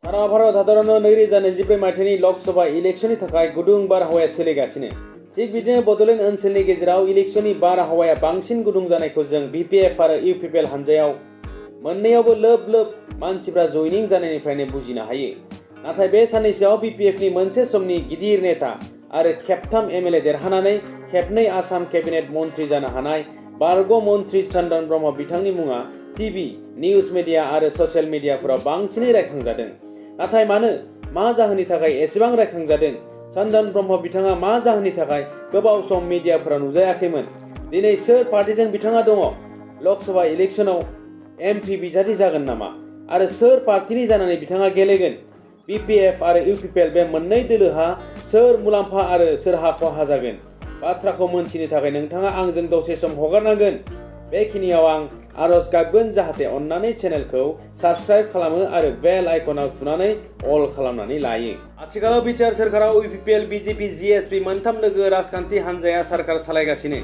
सारा भारत हादरावनो 2024 मायथाइनि लकसभा इलेक्शननि थाखाय गुदुं बारहावाया सोलिगासिनो। थिग बिदिनो बड'लेण्ड ओनसोलनि गेजेराव इलेक्शननि बारहावाया बांसिन गुदुं जानायखौ जों BPF आरो UPPL हानजायाव मोननैयावबो लोब लोब मानसिफ्रा जयनिं जानायनिफ्रायनो बुजिनो हायो। नाथाय बे साननैसोआव BPFनि मोनसे समनि गिदिर नेता आरो खेबथाम MLA देरहानानै खेबनै आसाम केबिनेट मन्त्रि जानो हानाय बारग' मन्त्रि चन्दन ब्रह्म बिथांनि मुङा टिभि, निउज मिडिया आरो ससियेल मिडियाफोराव बांसिनै रायखांजादों। नाथाय मा जाहोननि थाखाय एसेबां रायखांजादों? चन्दन ब्रह्म बिथाङा मा जाहोननि थाखाय गोबाव सम मिडियाफोराव नुजायाखैमोन? दिनै सोर पार्टिजों बिथाङा दङ? लकसभा इलेक्शनाव MP बिजाथि जागोन नामा? आरो सोर पार्टिनि जानानै बिथाङा गेलेगोन? BPF आरो UPPL बे मोननै दोलोहा सोर मुलाम्फा आरो सोरहा खहा जागोन? बाथ्राखौ मोनथिनो थाखाय नोंथाङा आंजों दसे सम हगारनांगोन। बेखिनियाव आं आरज गाबगोन जाहाथे अन्नानै चेनेलखौ साबस्क्राइब खालामो आरो बेल आइकनाव थुनानै अल खालामनानै लायो। आथिखालाव बिटिआर सोरखाराव UPPL, BJP, GSP मोनथाम लोगो राजखान्थि हानजाया सरकार सालायगासिनो।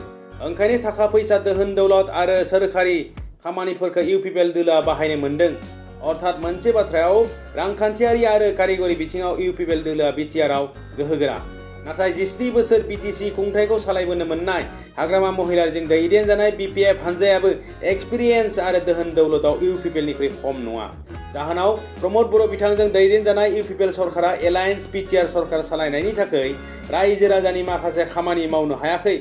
ओंखायनो थाखा फैसा, दोहोन दौलत आरो सोरखारि खामानिफोरखौ UPPL दोलोआ बाहायनो मोनदों। अर्थात मोनसे बाथ्रायाव रांखान्थियारि आरो कारिगरि बिथिङाव UPPL दोलोआ बिटिआरआव गोहोगोरा। नाथाय 17 बोसोर BTC खुंथायखौ सालायबोनो मोननाय हाग्रामा महिलाजों दैदेनजानाय BPF हानजायाबो एक्सपिरियेन्स आरो दोहोन दौलतआव UPPLनिख्रुइ खम नङा। जाहोनाव प्रमद बर' बिथांजों दैदेनजानाय UPPL सरकारा एलायन्स BTR सरकार सालायनायनि थाखाय रायजो राजानि माखासे खामानि मावनो हायाखै,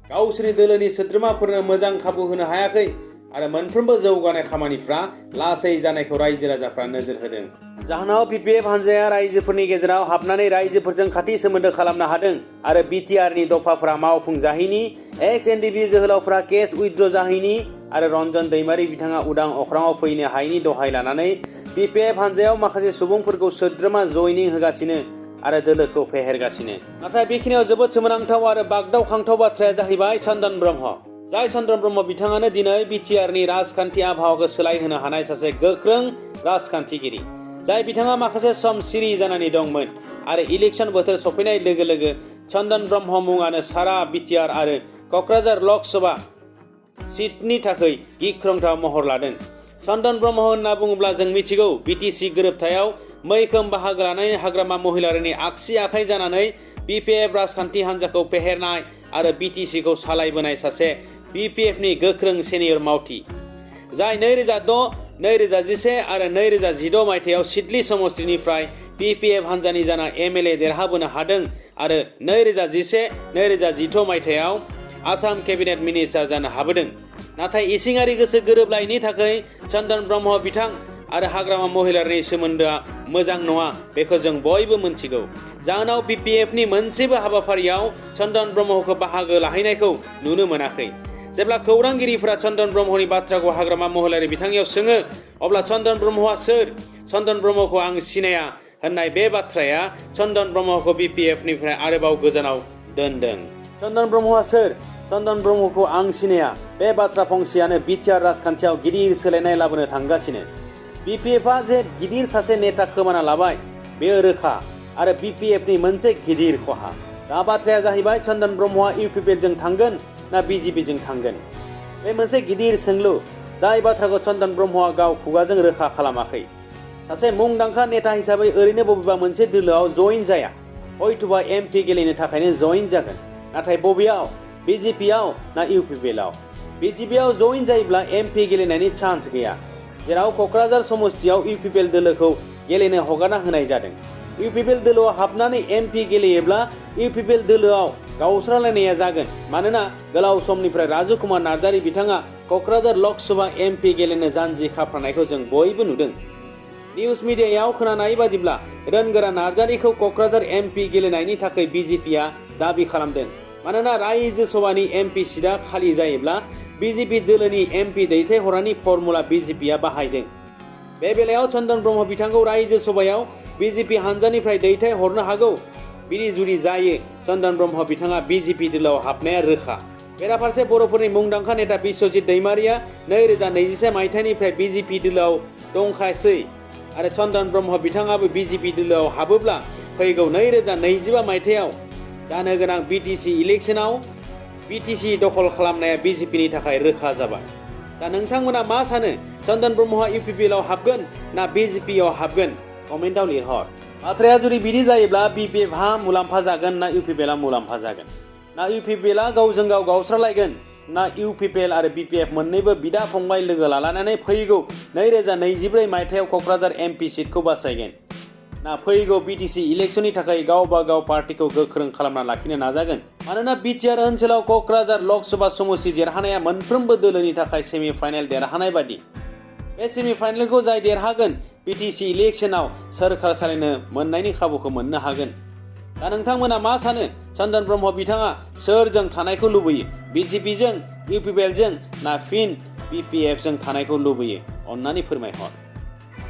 गावसोरनि दोलोनि सोद्रोमाफोरनो मोजां खाबु होनो हायाखै आरो मोनफ्रोमबो जौगानाय खामानिफ्रा लासै जानायखौ रायजो राजाफ्रा नोजोर होदों। जाहोनाव BPF हानजाया रायजोफोरनि गेजेराव हाबनानै रायजोफोरजों खाथि सोमोन्दो खालामनो हादों आरो BTRनि दफाफोरा मावफुंजाहैनि, ex-NDB जोहोलावफोरा केस उइथड्र जाहैनि आरो रन्जन दैमारि बिथाङा उदां अख्राङाव फैनो हायैनि दहाय लानानै BPF हानजायाव माखासे सुबुंफोरखौ सोद्रोमा जयनिं होगासिनो आरो दोलोखौ फेहेरगासिनो। नाथाय बेखिनियाव जोबोद सोमोनांथाव आरो बागदावखांथाव बाथ्राया जाहैबाय चन्दन ब्रह्म। जाय चन्दन ब्रह्म बिथाङानो दिनै BTRनि राजखान्थि आबहावाखौ सोलायहोनो हानाय सासे गोख्रों राजखान्थिगिरि। जाय बिथाङा माखासे सम सिरि जानानै दंमोन आरो इलेक्शन बोथोर सफैनाय लोगो लोगो चन्दन ब्रह्म मुङानो सारा BTR आरो क'क्राझार लकसभा सीटनि थाखाय गिख्रंथाव महर लादों। चन्दन ब्रह्म होनना बुङोब्ला जों मिथिगौ BTC गोरोबथायाव मैखोम बाहागो लानाय हाग्रामा महिलारिनि आगसि आखाइ जानानै BPF राजखान्थि हान्जाखौ फेहेरनाय आरो BTCखौ सालायबोनाय सासे BPFनि गोख्रों सेनियर मावथि। जाय 2006, 2011 आरो 2016 मायथाइयाव सिडली समष्टिनिफ्राय BPF हान्जानि जाना MLA देरहाबोनो हादों आरो 2011, 2016 मायथाइयाव आसाम केबिनेट मिनिस्टार जानो हाबोदों। नाथाय इसिङारि गोसो गोरोबलायनि थाखाय चन्दन ब्रह्म बिथां आरो हाग्रामा महिलारिनि सोमोन्दोआ मोजां नङा, बेखौ जों बयबो मोनथिगौ। जाहोनाव BPFनि मोनसेबो हाबाफारियाव चन्दन ब्रह्मखौ बाहागो लाहैनायखौ नुनो मोनाखै। जेब्ला खौरांगिरिफोरा चन्दन ब्रह्मनि बाथ्राखौ हाग्रामा महिलारि बिथांनियाव सोङो, अब्ला चन्दन ब्रह्मआ सोर? चन्दन ब्रह्मखौ आं सिनाया होननाय बे बाथ्राया चन्दन ब्रह्मखौ BPFनिफ्राय आरोबाव गोजानाव दोनदों। चन्दन ब्रह्मआ सोर? चन्दन ब्रह्मखौ आं सिनाया बे बाथ्रा फंसेयानो BTR राजखान्थियाव गिदिर सोलायनाय लाबोनो थांगासिनो। BPFआ जे गिदिर सासे नेता खोमाना लाबाय बेयो रोखा आरो BPFनि मोनसे गिदिर खहा। दा बाथ्राया जाहैबाय चन्दन ब्रह्मआ UPPLजों थांगोन ना BJPजों थांगोन? बे मोनसे गिदिर सोंलु, जाय बाथ्राखौ चन्दन ब्रह्मआ गाव खुगाजों रोखा खालामाखै। सासे मुंदांखा नेता हिसाबै ओरैनो बबेबा मोनसे दोलोआव जइन जाया, हयथ'बा MP गेलेनो थाखायनो जइन जागोन। नाथाय बबेयाव? BJPआव ना UPPLआव? BJPआव जइन जायोब्ला MP गेलेनायनि चान्स गैया, जेराव क'क्राझार समष्टियाव UPPL दोलोखौ गेलेनो हगारना होनाय जादों। UPPL दोलोआव हाबनानै MP गेलेयोब्ला UPPL दोलोआव गावस्रालायनाया जागोन, मानोना गोलाव समनिफ्राय राजु कुमार नार्जारी बिथाङा क'क्राझार लकसभा MP गेलेनो जानजि खाफ्रानायखौ जों बयबो नुदों। निउज मिडियायाव खोनानाय बादिब्ला रोनगोरा नार्जारीखौ क'क्राझार MP गेलेनायनि थाखाय BJPआ दाबि खालामदों, मानोना रायजो सभानि MP सिटआ खालि जायोब्ला BJP दोलोनि MP दैथायहरनायनि फर्मुला BJPआ बाहायदों। बे बेलायाव चन्दन ब्रह्म बिथांखौ रायजो सभायाव BJP हानजानिफ्राय दैथाय हरनो हागौ। बिदि जुदि जायो, चन्दन ब्रह्म बिथाङा BJP दोलोआव हाबनाया रोखा। बेराफारसे बर'फोरनि मुंदांखा नेता बिश्वजित दैमारिया 2021 मायथाइनिफ्राय BJP दोलोआव दंखासै आरो चन्दन ब्रह्म बिथाङाबो BJP दोलोआव हाबोब्ला फैगौ 2025 मायथाइयाव जानो गोनां BTC इलेक्शनाव BTC दखल खालामनाया BJPनि थाखाय रोखा जाबाय। दा नोंथांमोना मा सानो? चन्दन ब्रह्मआ UPPLआव हाबगोन ना BJPआव हाबगोन? कमेन्टआव लिरहर। बाथ्राया जुदि बिदि जायोब्ला BPF हा मुलाम्फा जागोन ना UPPL आ मुलाम्फा जागोन? ना UPPL आ गावजों गाव गावस्रालायगोन? ना UPPL आरो BPF मोन्नैबो बिदा फंबाय लोगो लालायनानै फैगौ 2024 मायथाइयाव क'क्राझार MP सीटखौ बासायगोन? ना फैगौ BTC इलेक्शननि थाखाय गावबा गाव पार्टीखौ गोख्रों खालामना लाखिनो नाजागोन? मानोना बिटिआर ओनसोलाव क'क्राझार लकसभा समस्ति देरहानाया मोनफ्रोमबो दोलोनि थाखाय सेमि फाइनाल देरहानाय बादि। बे सेमि फाइनालखौ जाय देरहागोन BTC इलेक्शनाव सोरखार सालायनो मोननायनि खाबुखौ मोननो हागोन। दा नोंथांमोना मा सानो? चन्दन ब्रह्म बिथाङा सोरजों थानायखौ लुबैयो? BJP जों, UPPL जों ना फिन BPF जों थानायखौ लुबैयो? अन्नानै फोरमायहर।